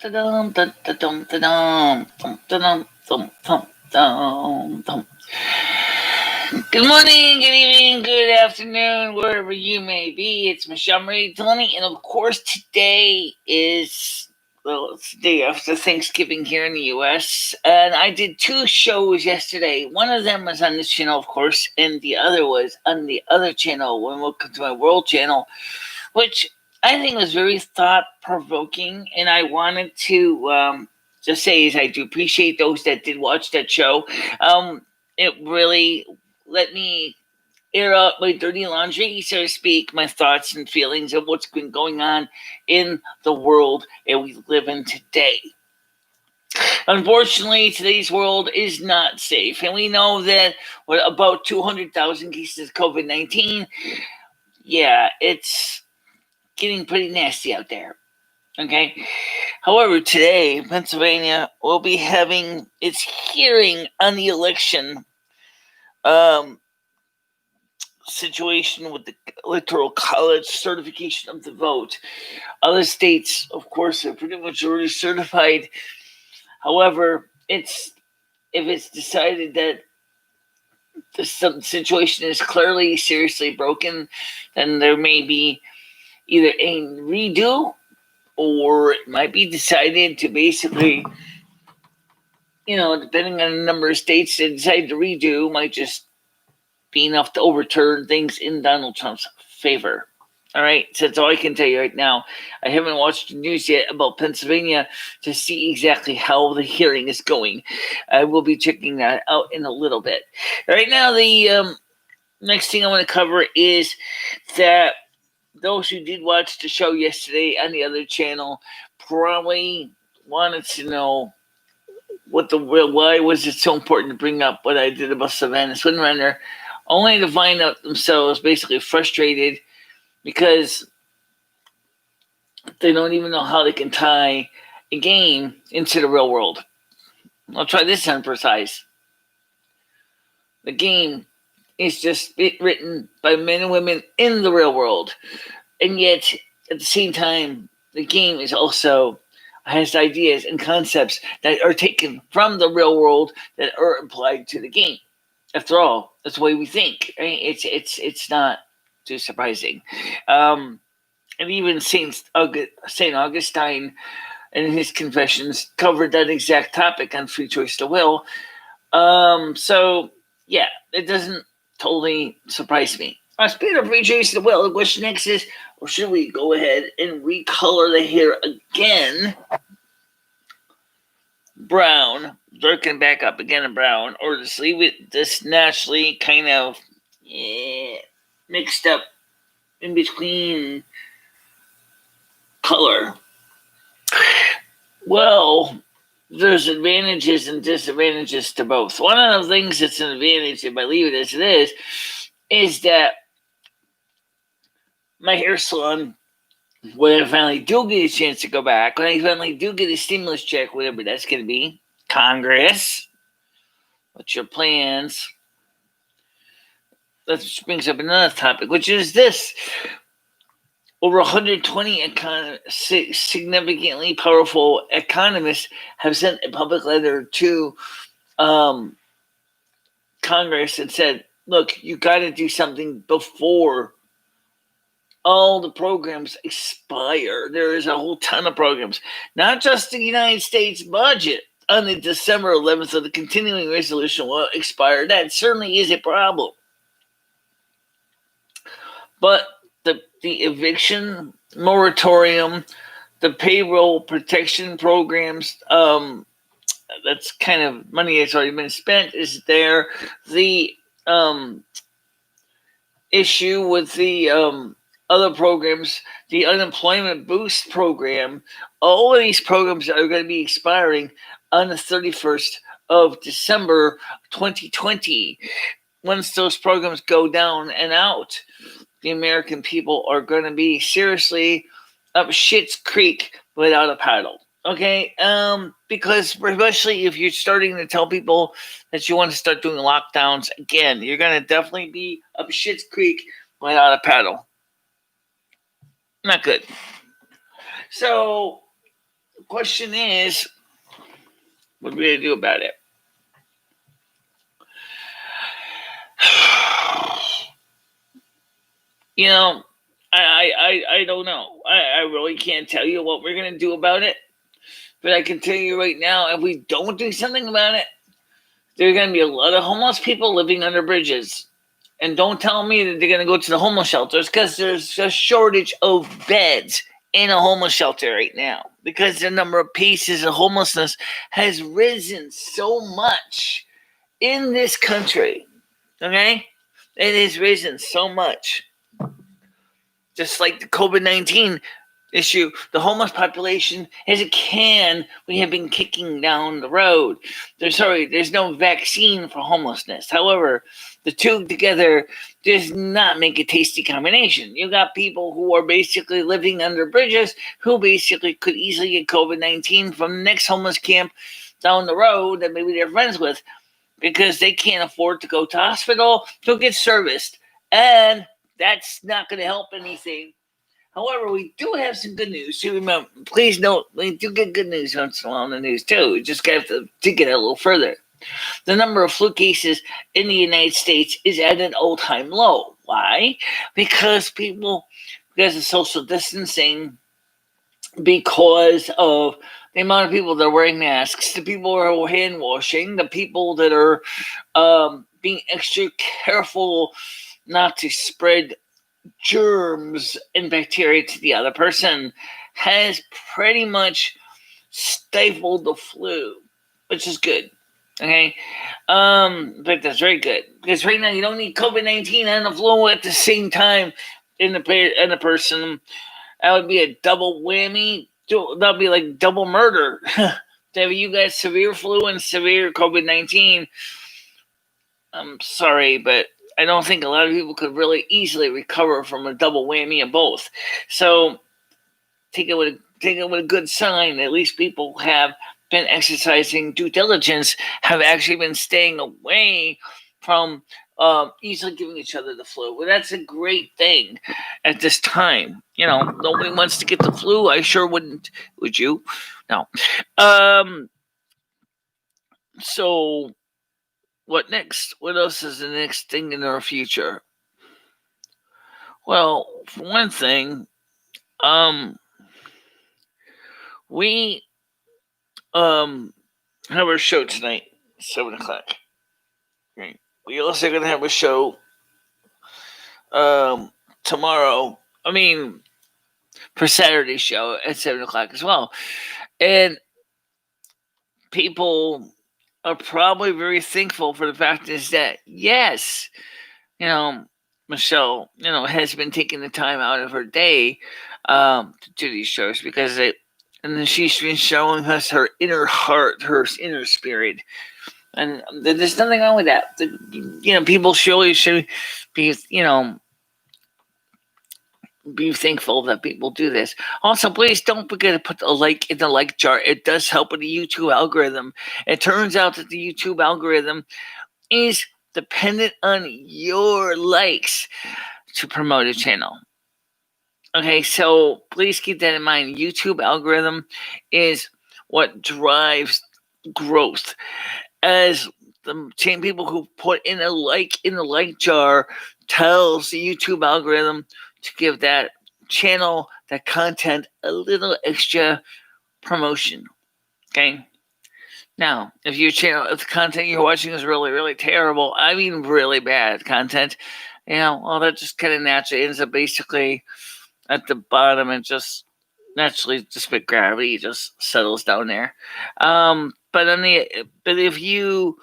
Good morning, good evening, good afternoon, wherever you may be. It's MicheleMarieDalene, and of course today is, well, it's the day after Thanksgiving here in the U.S., and I did 2 shows yesterday. One of them was on this channel, of course, and the other was on the other channel, when Welcome to My World channel, which I think was very thought-provoking, and I wanted to just say is I do appreciate those that did watch that show. It really let me air out my dirty laundry, so to speak, my thoughts and feelings of what's been going on in the world that we live in today. Unfortunately, today's world is not safe, and we know that with about 200,000 cases of COVID-19, yeah, it's getting pretty nasty out there. Okay. However, today, Pennsylvania will be having its hearing on the election situation with the Electoral College certification of the vote. Other states, of course, are pretty much already certified. However, if it's decided that the situation is clearly seriously broken, then there may be either a redo, or it might be decided to basically, depending on the number of states that decide to redo, might just be enough to overturn things in Donald Trump's favor. All right, so that's all I can tell you right now. I haven't watched the news yet about Pennsylvania to see exactly how the hearing is going. I will be checking that out in a little bit. Right now, the next thing I want to cover is that those who did watch the show yesterday on the other channel probably wanted to know why was it so important to bring up what I did about Savannah Swinrunner, only to find out themselves basically frustrated because they don't even know how they can tie a game into the real world. I'll try this on precise. The game is just written by men and women in the real world, and yet at the same time, the game is also has ideas and concepts that are taken from the real world that are applied to the game. After all, that's the way we think. Right? It's not too surprising. And even Saint Augustine, in his Confessions, covered that exact topic on free choice to will. So yeah, it doesn't totally surprise me. Speaking of free choice to will, the question next is, or should we go ahead and recolor the hair again? Brown, darken back up again in brown, or just leave it this naturally kind of mixed up in between color. Well, there's advantages and disadvantages to both. One of the things that's an advantage, if I leave it as it is that my hair salon, when I finally do get a chance to go back, when I finally do get a stimulus check, whatever that's going to be, Congress, what's your plans? That brings up another topic, which is this. Over 120 significantly powerful economists have sent a public letter to Congress and said, look, you got to do something before all the programs expire. There is a whole ton of programs, not just the United States budget on the December 11th of the continuing resolution will expire. That certainly is a problem. But the eviction moratorium, the payroll protection programs, that's kind of money that's already been spent is there. The issue with the other programs, the unemployment boost program, all of these programs are going to be expiring on the 31st of December 2020. Once those programs go down and out, the American people are going to be seriously up shit's creek without a paddle. Okay? Because especially if you're starting to tell people that you want to start doing lockdowns again, you're going to definitely be up shit's creek without a paddle. Not good. So question is, what are we going to do about it? You know, I don't know. I really can't tell you what we're going to do about it. But I can tell you right now, if we don't do something about it, there are going to be a lot of homeless people living under bridges. And don't tell me that they're going to go to the homeless shelters, because there's a shortage of beds in a homeless shelter right now, because the number of cases of homelessness has risen so much in this country. Okay? It has risen so much. Just like the COVID-19 issue, the homeless population is a can we have been kicking down the road. There's no vaccine for homelessness. However, the two together does not make a tasty combination. You got people who are basically living under bridges, who basically could easily get COVID-19 from the next homeless camp down the road that maybe they're friends with, because they can't afford to go to hospital to get serviced. And that's not going to help anything. However, we do have some good news. So remember, please note, we do get good news once in a while in the news too. We just have to dig it a little further. The number of flu cases in the United States is at an all-time low. Why? Because of social distancing, because of the amount of people that are wearing masks, the people who are hand washing, the people that are being extra careful not to spread germs and bacteria to the other person, has pretty much stifled the flu, which is good. Okay, but that's very good, because right now you don't need COVID-19 and the flu at the same time in the person. That would be a double whammy. That'd be like double murder. To have you guys severe flu and severe COVID-19. I'm sorry, but I don't think a lot of people could really easily recover from a double whammy of both. So take it with a good sign. At least people have been exercising due diligence, have actually been staying away from easily giving each other the flu. Well, that's a great thing at this time. You know, nobody wants to get the flu. I sure wouldn't. Would you? No. So what next? What else is the next thing in our future? Well, for one thing, we have our show tonight, 7:00. Right. We also gonna have a show tomorrow. I mean, for Saturday's show at 7:00 as well. And people are probably very thankful for the fact is that, yes, you know, Michelle, has been taking the time out of her day to do these shows, because and then she's been showing us her inner heart, her inner spirit. And there's nothing wrong with that. People should be, be thankful that people do this. Also, please don't forget to put a like in the like jar. It does help with the YouTube algorithm. It turns out that the YouTube algorithm is dependent on your likes to promote a channel. Okay, so please keep that in mind. YouTube algorithm is what drives growth. As the same people who put in a like in the like jar tells the YouTube algorithm to give that channel, that content, a little extra promotion. Okay. Now, if the content you're watching is really, really terrible, I mean really bad content, well, that just kind of naturally ends up basically at the bottom, and just naturally, just with gravity, just settles down there. But if you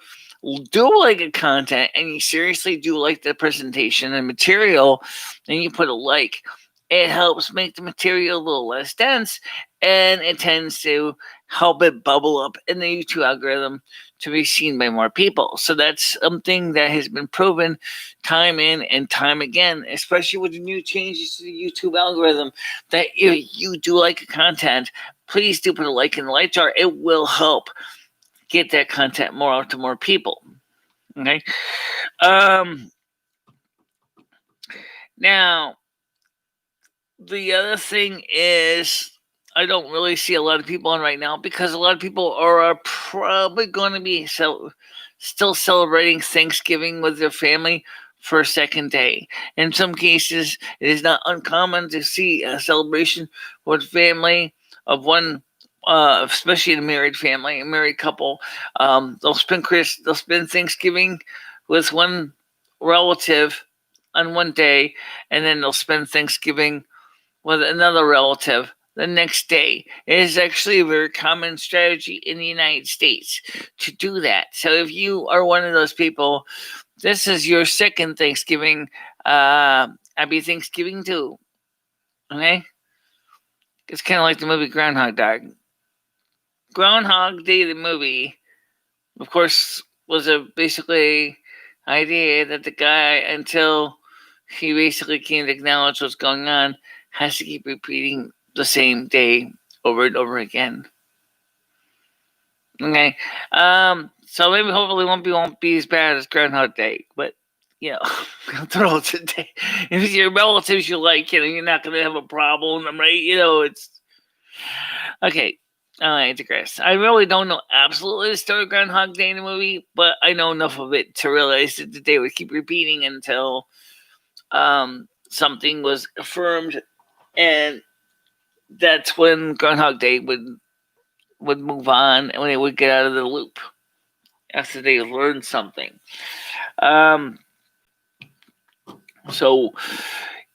do like a content and you seriously do like the presentation and material, and you put a like, it helps make the material a little less dense, and it tends to help it bubble up in the YouTube algorithm to be seen by more people. So that's something that has been proven time in and time again, especially with the new changes to the YouTube algorithm, that if you do like a content, please do put a like in the like jar. It will help get that content more out to more people. Okay. Now, the other thing is, I don't really see a lot of people on right now because a lot of people are probably going to be still celebrating Thanksgiving with their family for a second day. In some cases, it is not uncommon to see a celebration with family of one, especially a married family, a married couple. They'll spend Thanksgiving with one relative on one day, and then they'll spend Thanksgiving with another relative the next day. It is actually a very common strategy in the United States to do that. So if you are one of those people, this is your second Thanksgiving. Happy Thanksgiving too. Okay? It's kind of like the movie Groundhog Day. Groundhog Day, the movie, of course, was a basically idea that the guy, until he basically can't acknowledge what's going on, has to keep repeating the same day over and over again. Okay, so maybe hopefully won't be as bad as Groundhog Day, but you know, throw it today. If it's your relatives you like, you're not gonna have a problem, right? It's okay. I digress. I really don't know absolutely the story of Groundhog Day in the movie, but I know enough of it to realize that the day would keep repeating until something was affirmed, and that's when Groundhog Day would move on and when they would get out of the loop after they learned something. So,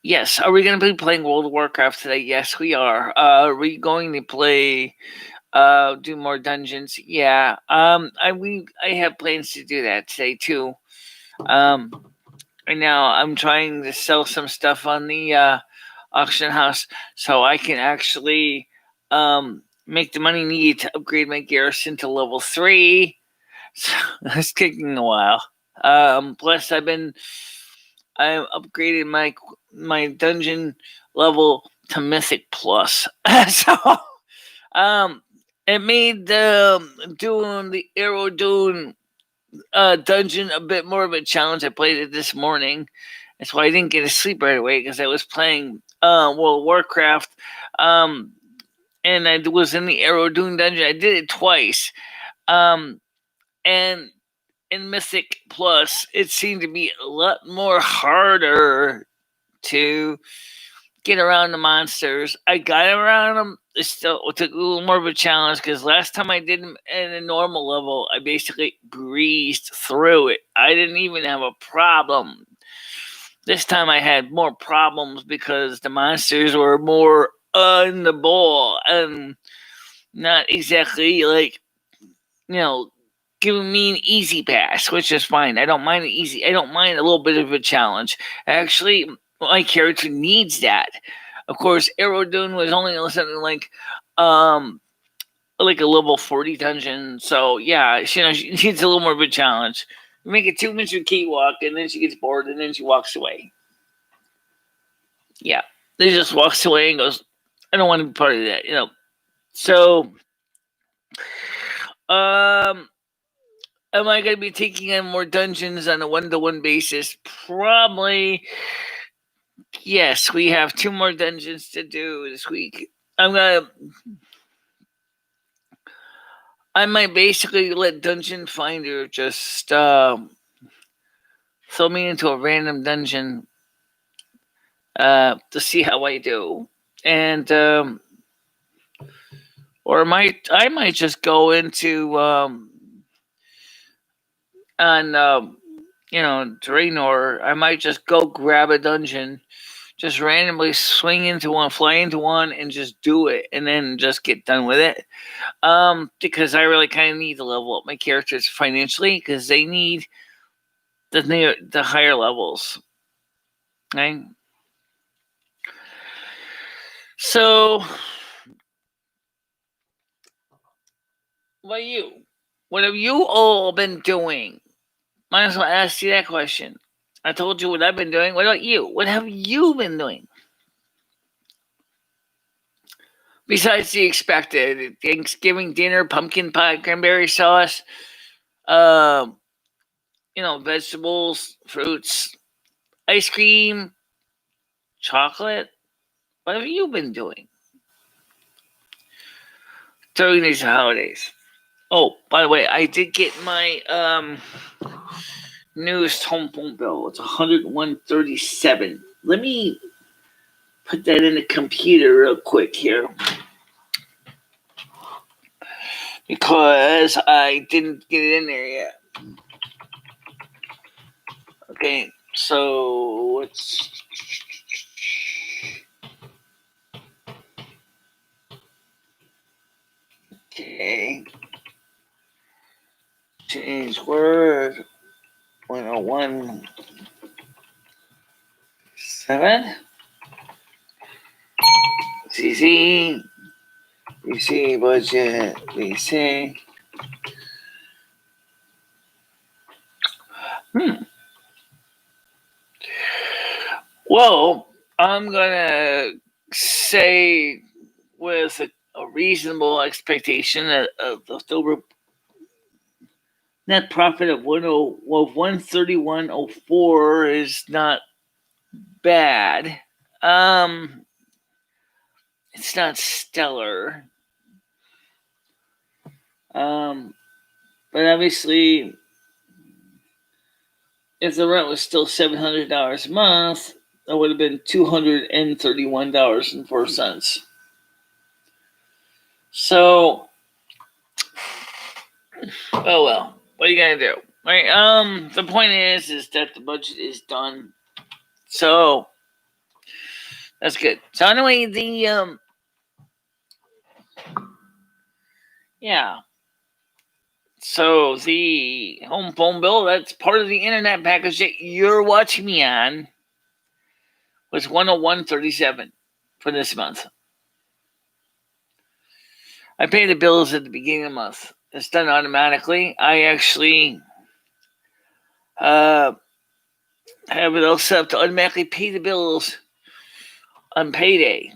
yes, are we going to be playing World of Warcraft today? Yes, we are. Are we going to play, do more dungeons? Yeah. I have plans to do that today too. Right now, I'm trying to sell some stuff on the auction house so I can actually make the money needed to upgrade my garrison to level 3. So that's taking a while. Plus, I upgraded my dungeon level to Mythic Plus. So it made doing the Arrow Dune dungeon a bit more of a challenge. I played it this morning. That's why I didn't get to sleep right away, because I was playing World of Warcraft. And I was in the Arrow Dune dungeon. I did it twice. And in Mythic Plus, it seemed to be a lot more harder to get around the monsters. I got around them. It still took a little more of a challenge, because last time I did them at a normal level, I basically breezed through it. I didn't even have a problem. This time I had more problems because the monsters were more on the ball and not exactly like, giving me an easy pass, which is fine. I don't mind I don't mind a little bit of a challenge. Actually, my character needs that. Of course, Arrow Dune was only something like a level 40 dungeon. So yeah, she needs a little more of a challenge. You make it 2 minutes with Key Walk, and then she gets bored, and then she walks away. Yeah, she just walks away and goes, "I don't want to be part of that," So, am I going to be taking on more dungeons on a 1-to-1 basis? Probably. Yes, we have 2 more dungeons to do this week. I might basically let Dungeon Finder just throw me into a random dungeon to see how I do, and or I might just go into on Draenor. I might just go grab a dungeon, just randomly swing into one, fly into one, and just do it, and then just get done with it. Because I really kind of need to level up my characters financially, because they need the higher levels. Right? So, what you? What have you all been doing? Might as well ask you that question. I told you what I've been doing. What about you? What have you been doing? Besides the expected Thanksgiving dinner, pumpkin pie, cranberry sauce, vegetables, fruits, ice cream, chocolate. What have you been doing? during these holidays. Oh, by the way, I did get my newest home phone bill. It's $101.37. Let me put that in the computer real quick here, because I didn't get it in there yet. Okay, so it's okay. Change word 1017. CC BC budget BC. Well, I'm gonna say with a reasonable expectation of the net profit of 131.04 is not bad. It's not stellar. But obviously, if the rent was still $700 a month, that would have been $231.04. So, oh well. What are you gonna do? Right? The point is that the budget is done. So that's good. So anyway, yeah. So the home phone bill, that's part of the internet package that you're watching me on, was $101.37 for this month. I pay the bills at the beginning of the month. It's done automatically. I actually have it all set up to automatically pay the bills on payday,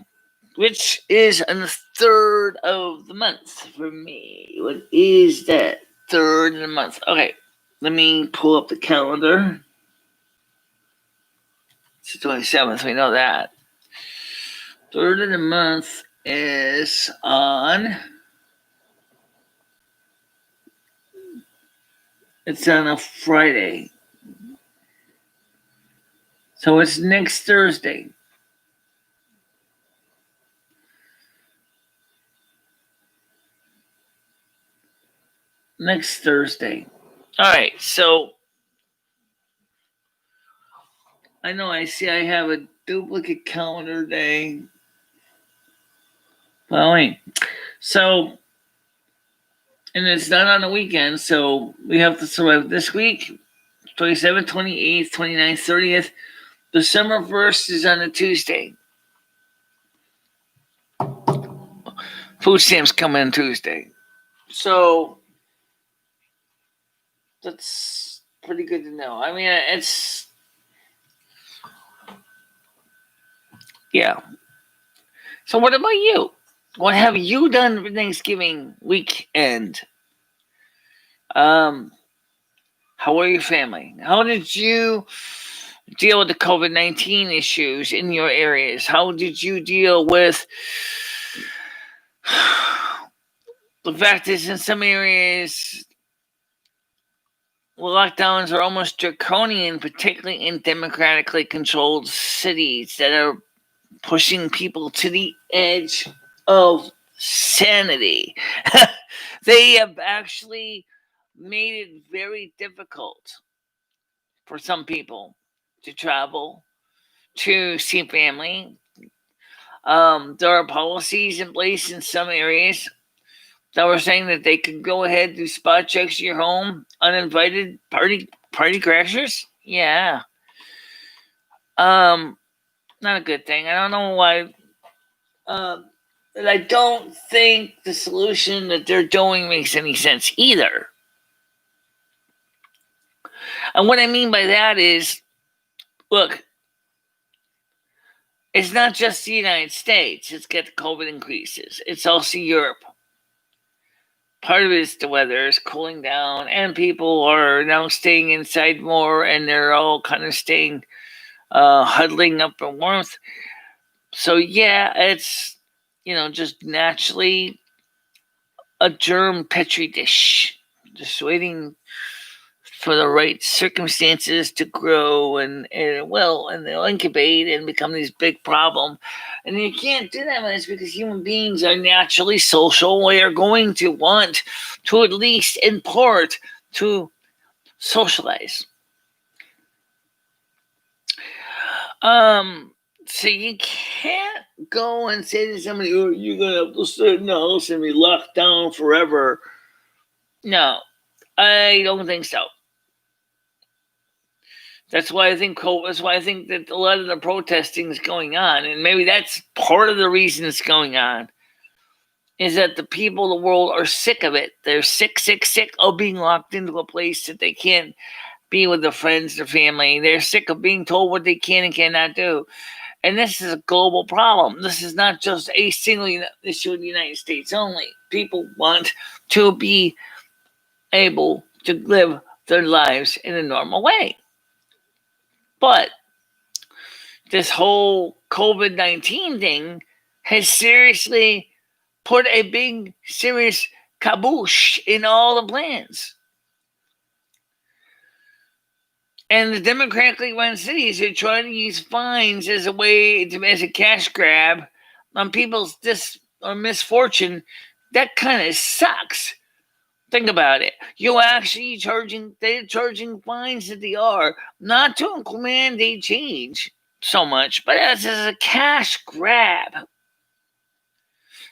which is on the 3rd of the month for me. What is that? 3rd of the month. Okay, let me pull up the calendar. It's the 27th, we know that. 3rd of the month is on... It's on a Friday. So it's next Thursday. Next Thursday. All right, so I know I see I have a duplicate calendar day. Well, wait. So, and it's not on the weekend, so we have to survive this week, 27th, 28th, 29th, 30th. December 1st is on a Tuesday. Food stamps come in Tuesday. So, that's pretty good to know. I mean, it's... Yeah. So what about you? What have you done for Thanksgiving weekend? How are your family? How did you deal with the COVID-19 issues in your areas? How did you deal with the fact is in some areas lockdowns are almost draconian, particularly in democratically controlled cities that are pushing people to the edge of sanity. They have actually made it very difficult for some people to travel, to see family. There are policies in place in some areas that were saying that they could go ahead and do spot checks at your home, uninvited party crashers. Yeah. Not a good thing. I don't know why. And I don't think the solution that they're doing makes any sense either. And what I mean by that is, look, it's not just the United States. It's got the COVID increases. It's also Europe. Part of it is the weather is cooling down, and people are now staying inside more, and they're all kind of staying, huddling up in warmth. So yeah, it's, just naturally a germ petri dish, just waiting for the right circumstances to grow, and they'll incubate and become this big problem. And you can't do that much because human beings are naturally social. We are going to want to, at least in part, to socialize. So you can't go and say to somebody, "Oh, you're gonna have to sit in the house and be locked down forever." No, I don't think so. That's why I think that a lot of the protesting is going on, and maybe that's part of the reason it's going on, is that the people of the world are sick of it. They're sick of being locked into a place that they can't be with their friends, their family. They're sick of being told what they can and cannot do. And this is a global problem. This is not just a single issue in the United States only. People want to be able to live their lives in a normal way. But this whole COVID-19 thing has seriously put a big, serious kaboosh in all the plans. And the democratically run cities are trying to use fines as a way as a cash grab on people's misfortune. That kind of sucks. Think about it. They're charging fines that they are, not to mandate change so much, but as a cash grab.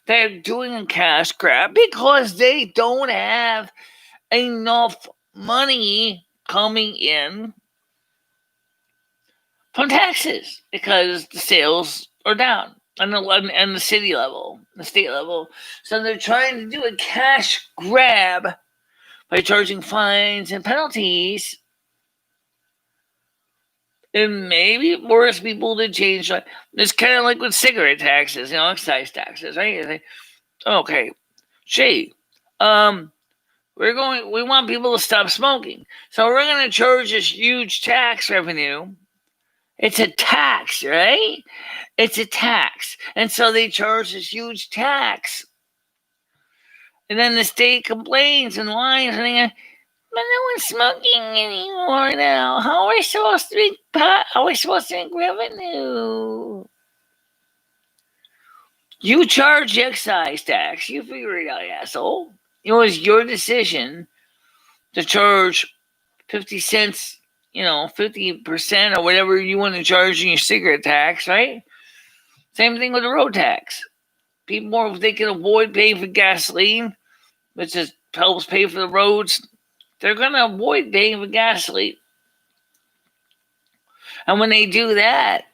They're doing a cash grab because they don't have enough money coming in from taxes because the sales are down on the city level, the state level. So they're trying to do a cash grab by charging fines and penalties, and maybe force people to change. It's kind of like with cigarette taxes, excise taxes, right? You say, okay, gee, we want people to stop smoking, so we're going to charge this huge tax revenue. It's a tax, right? It's a tax. And so they charge this huge tax. And then the state complains and whines, and they go, but no one's smoking anymore now. How are we supposed to make pot? How are we supposed to make revenue? You charge excise tax. You figure it out, asshole. It was your decision to charge 50 cents, 50% or whatever you want to charge in your cigarette tax, right? Same thing with the road tax. People, if they can avoid paying for gasoline, which just helps pay for the roads, they're going to avoid paying for gasoline. And when they do that,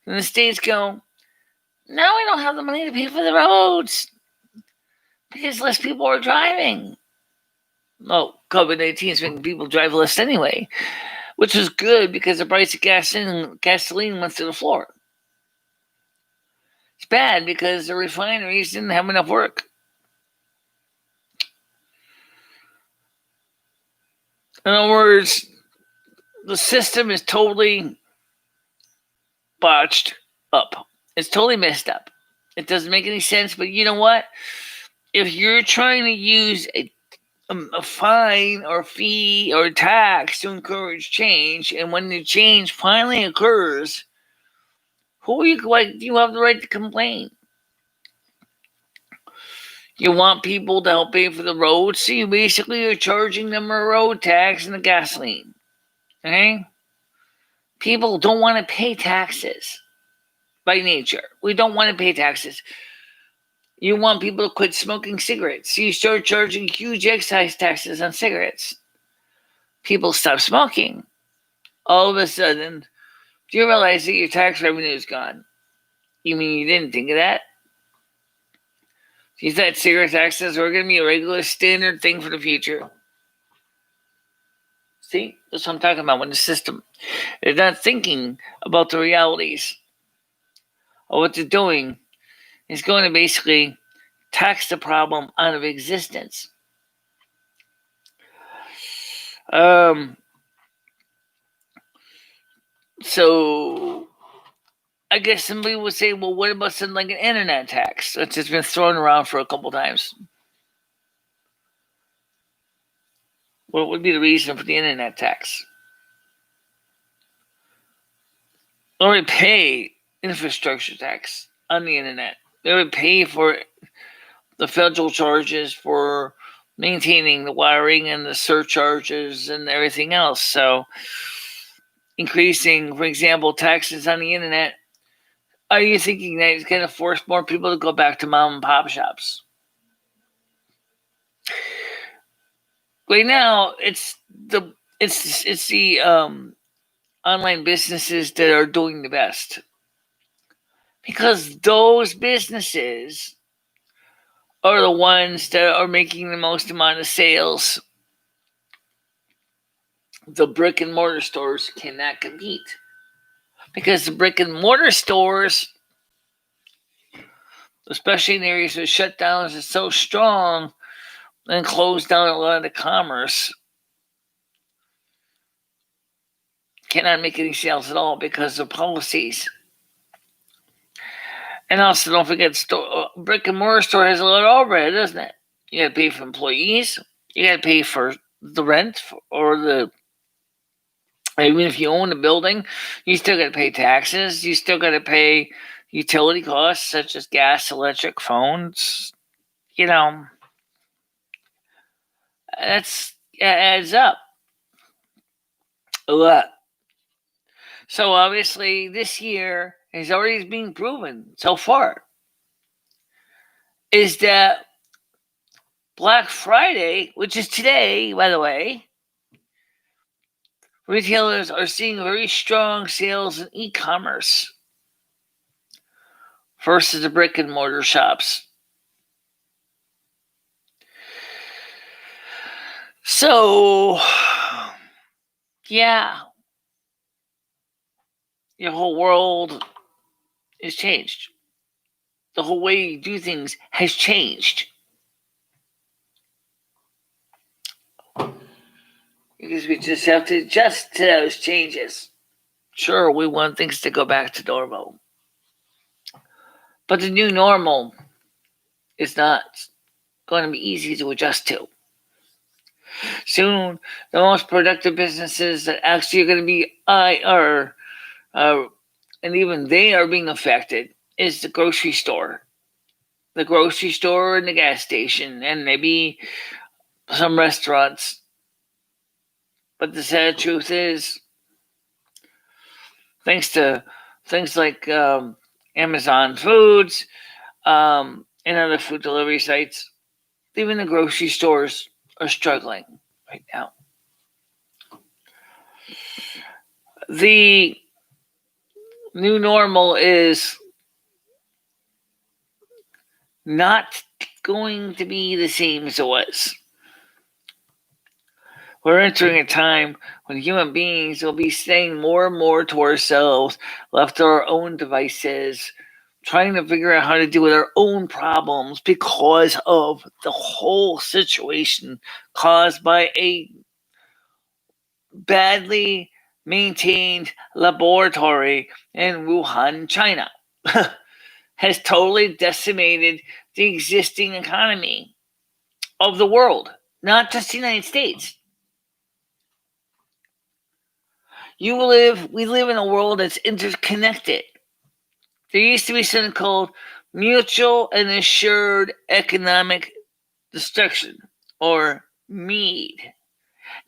then the states go, now we don't have the money to pay for the roads because less people are driving. Well, COVID-19 is making people drive less anyway, which is good because the price of gasoline went to the floor. It's bad because the refineries didn't have enough work. In other words, the system is totally botched up. It's totally messed up. It doesn't make any sense, but you know what? If you're trying to use a fine or fee or tax to encourage change, and when the change finally occurs, who are you like? You have the right to complain. You want people to help pay for the roads, so you basically are charging them a road tax and the gasoline. Okay? People don't want to pay taxes by nature. We don't want to pay taxes. You want people to quit smoking cigarettes, so you start charging huge excise taxes on cigarettes. People stop smoking. All of a sudden, do you realize that your tax revenue is gone? You mean you didn't think of that? You thought cigarette taxes were going to be a regular standard thing for the future? See, that's what I'm talking about. When the system, they're not thinking about the realities of what they're doing. Is going to basically tax the problem out of existence. So I guess somebody would say, well, what about something like an internet tax? That's just been thrown around for a couple times. What would be the reason for the internet tax? They would pay infrastructure tax on the internet. They would pay for the federal charges for maintaining the wiring and the surcharges and everything else. So increasing, for example, taxes on the internet, are you thinking that it's going to force more people to go back to mom and pop shops? Right now, it's the online businesses that are doing the best, because those businesses are the ones that are making the most amount of sales. The brick and mortar stores cannot compete, because the brick and mortar stores, especially in areas with shutdowns, is so strong and closed down a lot of the commerce, cannot make any sales at all because of policies. And also, don't forget, brick and mortar store has a lot of overhead, doesn't it? You got to pay for employees. You got to pay for the rent, or even if you own a building, you still got to pay taxes. You still got to pay utility costs such as gas, electric, phones. That adds up a lot. So obviously, this year has already been proven so far is that Black Friday, which is today, by the way, retailers are seeing very strong sales in e-commerce versus the brick and mortar shops. So, yeah, your whole world is changed. The whole way you do things has changed. Because we just have to adjust to those changes. Sure, we want things to go back to normal. But the new normal is not going to be easy to adjust to. Soon, the most productive businesses that actually are going to be and even they are being affected, is the grocery store. The grocery store and the gas station, and maybe some restaurants. But the sad truth is, thanks to things like Amazon Foods and other food delivery sites, even the grocery stores are struggling right now. The new normal is not going to be the same as it was. We're entering a time when human beings will be staying more and more to ourselves, left to our own devices, trying to figure out how to deal with our own problems because of the whole situation caused by a badly maintained laboratory in Wuhan, China. Has totally decimated the existing economy of the world, not just the United States. We live in a world that's interconnected. There used to be something called mutual and assured economic destruction, or MEAD.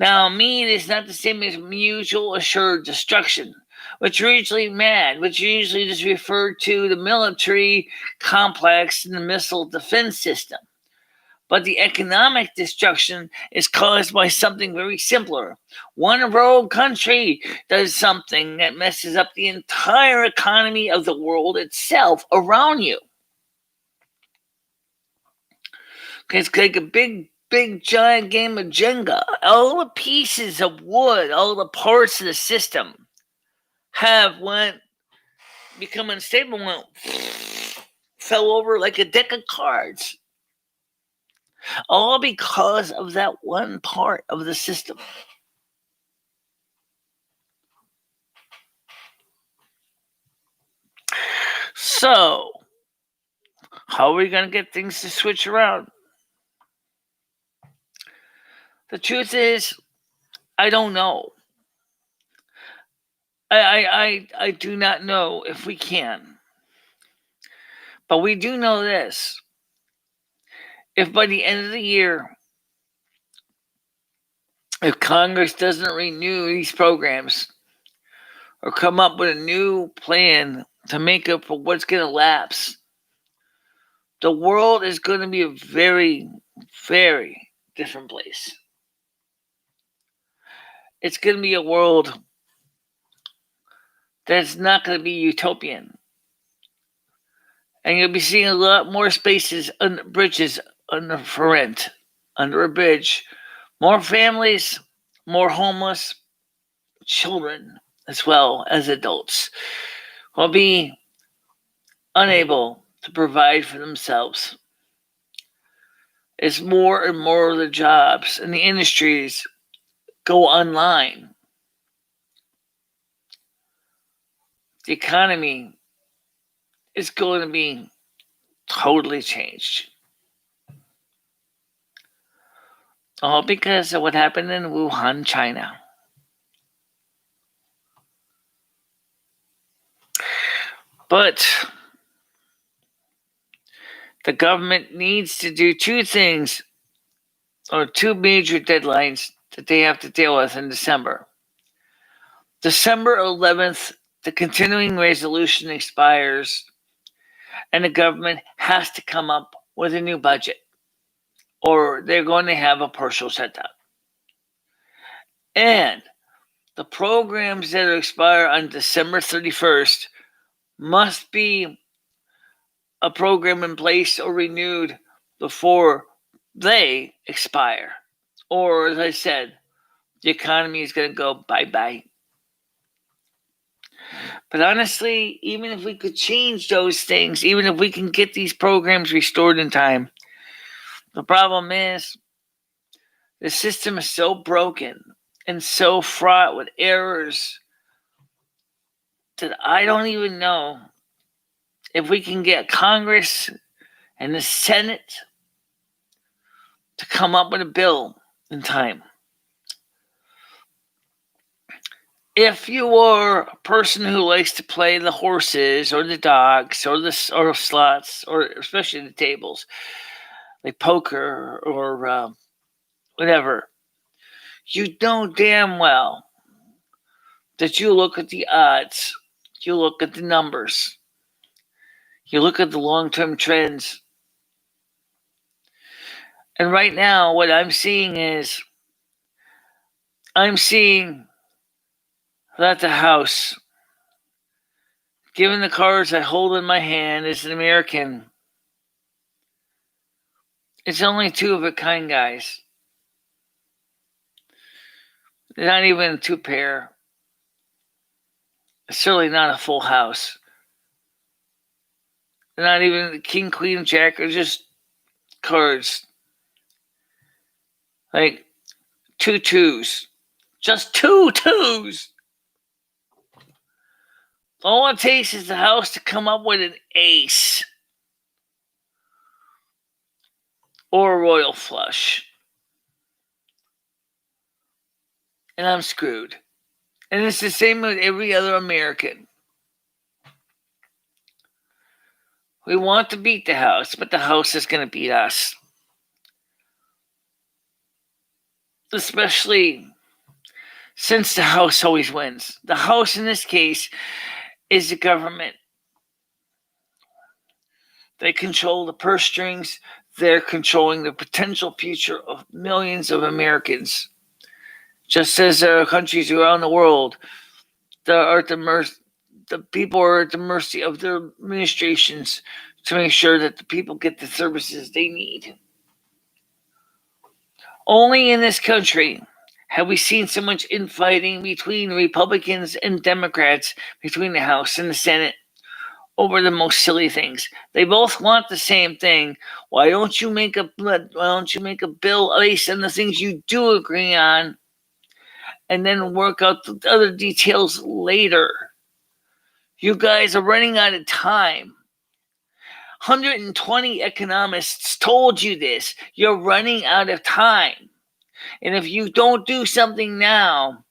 Now, MEAD is not the same as mutual assured destruction, which are usually MAD, which usually just refer to the military complex and the missile defense system. But the economic destruction is caused by something very simpler. One rogue country does something that messes up the entire economy of the world itself around you. It's like a big giant game of Jenga. All the pieces of wood, all the parts of the system have become unstable, fell over like a deck of cards. All because of that one part of the system. So, how are we going to get things to switch around? The truth is, I don't know. I do not know if we can. But we do know this. If by the end of the year, if Congress doesn't renew these programs or come up with a new plan to make up for what's going to lapse, the world is going to be a very, very different place. It's going to be a world that's not going to be utopian. And you'll be seeing a lot more spaces under bridges for rent, under a bridge, more families, more homeless children, as well as adults, will be unable to provide for themselves. As more and more of the jobs and the industries go online, the economy is going to be totally changed. All because of what happened in Wuhan, China. But the government needs to do two things, or two major deadlines that they have to deal with in December. December 11th, the continuing resolution expires, and the government has to come up with a new budget, or they're going to have a partial shutdown. And the programs that expire on December 31st must be a program in place or renewed before they expire. Or, as I said, the economy is going to go bye-bye. But honestly, even if we could change those things, even if we can get these programs restored in time, the problem is the system is so broken and so fraught with errors that I don't even know if we can get Congress and the Senate to come up with a bill in time. If you are a person who likes to play the horses or the dogs or slots, or especially the tables, like poker or whatever, you know damn well that you look at the odds, you look at the numbers, you look at the long-term trends. And right now, what I'm seeing is, that the House, given the cards I hold in my hand as an American, it's only two of a kind, guys. They're not even a two pair. It's certainly not a full house. They're not even the king, queen, jack, or just cards. Like 2 twos. Just 2 twos. All it takes is the house to come up with an ace or a royal flush, and I'm screwed. And it's the same with every other American. We want to beat the house, but the house is going to beat us. Especially since the house always wins. The house in this case is the government. They control the purse strings. They're controlling the potential future of millions of Americans. Just as countries around the world, the people are at the mercy of their administrations to make sure that the people get the services they need. Only in this country have we seen so much infighting between Republicans and Democrats, between the House and the Senate, over the most silly things. They both want the same thing. Why don't you make a bill based on the things you do agree on, and then work out the other details later? You guys are running out of time. 120 economists told you this. You're running out of time. And if you don't do something now,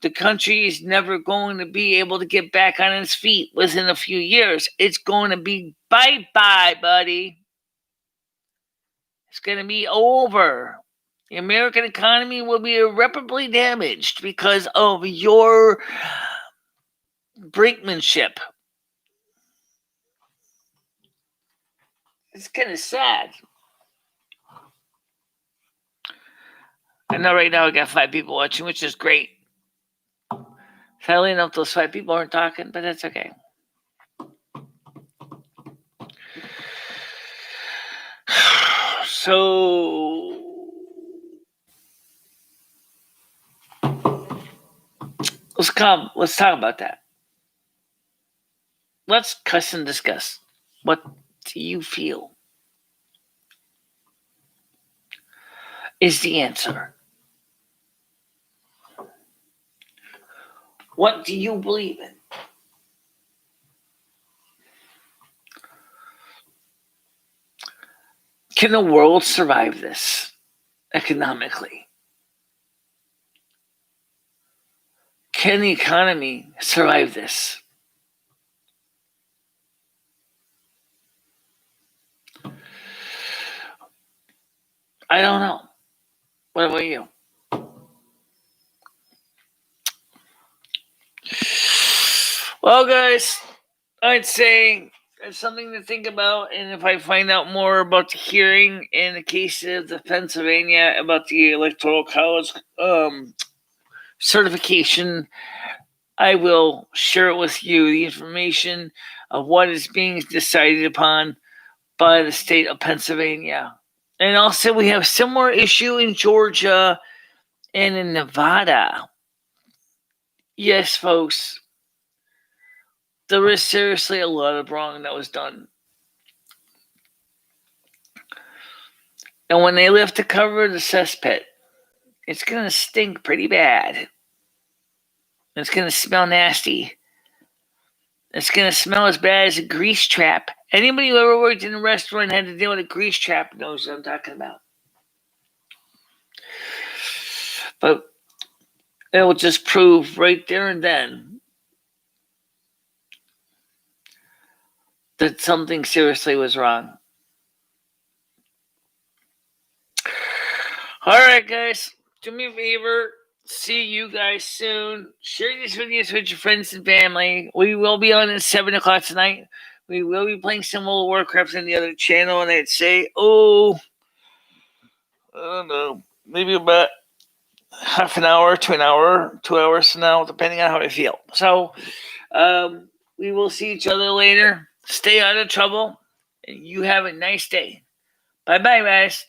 the country is never going to be able to get back on its feet within a few years. It's going to be bye-bye, buddy. It's going to be over. The American economy will be irreparably damaged because of your brinkmanship. It's kind of sad. I know right now I got 5 people watching, which is great. Sadly enough, those 5 people aren't talking, but that's okay. So let's talk about that. Let's cuss and discuss. What do you feel is the answer? What do you believe in? Can the world survive this economically? Can the economy survive this? I don't know. What about you? Well, guys, I'd say it's something to think about. And if I find out more about the hearing in the case of the Pennsylvania about the Electoral College certification, I will share it with you, the information of what is being decided upon by the state of Pennsylvania. And also we have a similar issue in Georgia and in Nevada. Yes, folks, there is seriously a lot of wrong that was done. And when they lift the cover of the cesspit, it's going to stink pretty bad. It's going to smell nasty. It's going to smell as bad as a grease trap. Anybody who ever worked in a restaurant and had to deal with a grease trap knows what I'm talking about. But it will just prove right there and then that something seriously was wrong. All right, guys. Do me a favor. See you guys soon. Share these videos with your friends and family. We will be on at 7 o'clock tonight. We will be playing some World of Warcraft on the other channel, and I'd say, I don't know, maybe about half an hour to an hour, 2 hours from now, depending on how I feel. So, we will see each other later. Stay out of trouble, and you have a nice day. Bye-bye, guys.